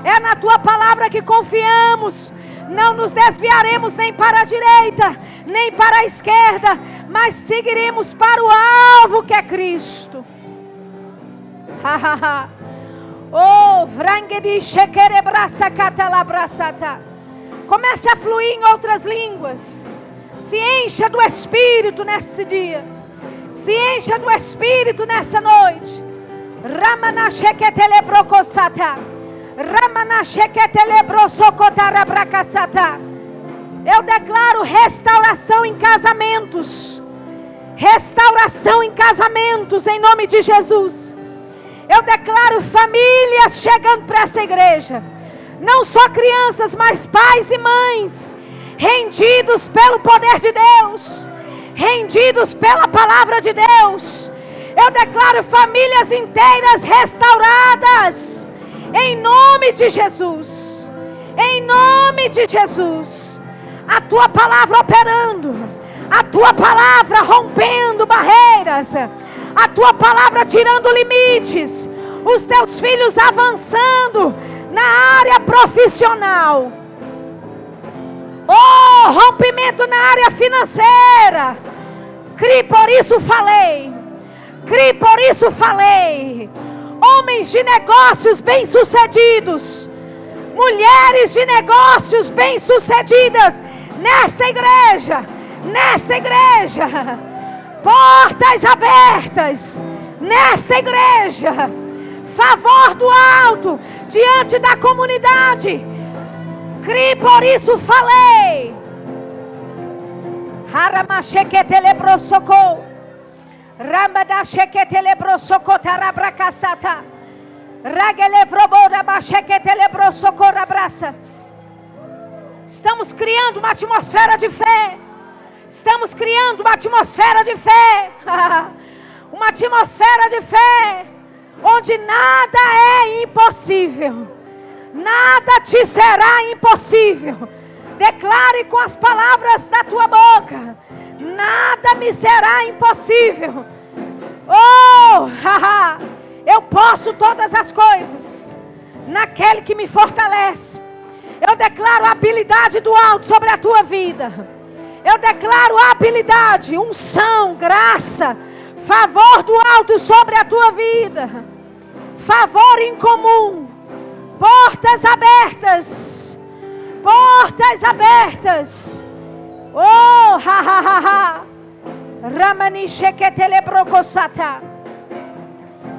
É na tua palavra que confiamos. Não nos desviaremos nem para a direita, nem para a esquerda, mas seguiremos para o alvo que é Cristo. Oh, comece a fluir em outras línguas. Se encha do Espírito nesse dia. Se encha do Espírito nessa noite. Eu declaro restauração em casamentos. Restauração em casamentos em nome de Jesus. Eu declaro famílias chegando para essa igreja. Não só crianças, mas pais e mães. Rendidos pelo poder de Deus. Rendidos pela palavra de Deus. Eu declaro famílias inteiras restauradas. Em nome de Jesus. Em nome de Jesus. A tua palavra operando. A tua palavra rompendo barreiras. A tua palavra tirando limites. Os teus filhos avançando na área profissional. Oh, rompimento na área financeira. Crie, por isso falei. Crie, por isso falei. Homens de negócios bem-sucedidos. Mulheres de negócios bem-sucedidas. Nesta igreja. Nesta igreja. Portas abertas. Nesta igreja. Favor do alto. Diante da comunidade. Crie, por isso falei. Estamos criando uma atmosfera de fé. Estamos criando uma atmosfera de fé. Uma atmosfera de fé. Onde nada é impossível. Nada te será impossível. Declare com as palavras da tua boca. Nada me será impossível. Oh, eu posso todas as coisas naquele que me fortalece. Eu declaro a habilidade do alto sobre a tua vida. Eu declaro a habilidade, unção, graça, favor do alto sobre a tua vida. Favor incomum. Portas abertas. Portas abertas. Oh, Ramani sheketelebrokosata.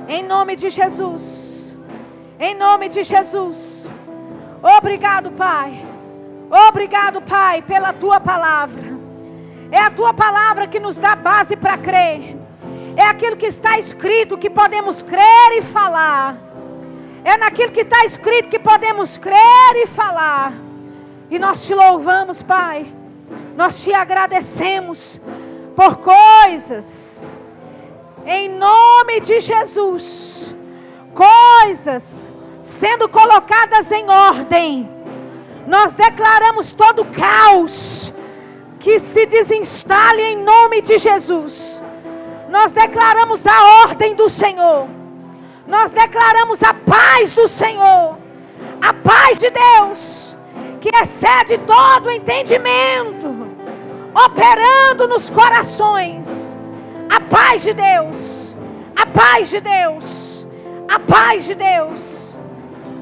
Em nome de Jesus. Em nome de Jesus. Obrigado, Pai. Obrigado, Pai, pela tua palavra. É a tua palavra que nos dá base para crer. É aquilo que está escrito que podemos crer e falar. É naquilo que está escrito que podemos crer e falar. E nós te louvamos, Pai. Nós te agradecemos por coisas. Em nome de Jesus. Coisas sendo colocadas em ordem. Nós declaramos todo caos que se desinstale em nome de Jesus. Nós declaramos a ordem do Senhor. Nós declaramos a paz do Senhor. A paz de Deus, que excede todo entendimento, operando nos corações. A paz de Deus. A paz de Deus. A paz de Deus.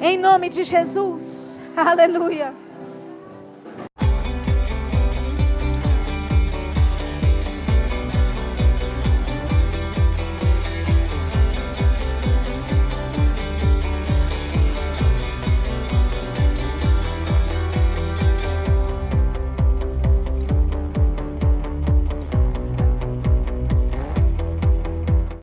Em nome de Jesus. Aleluia.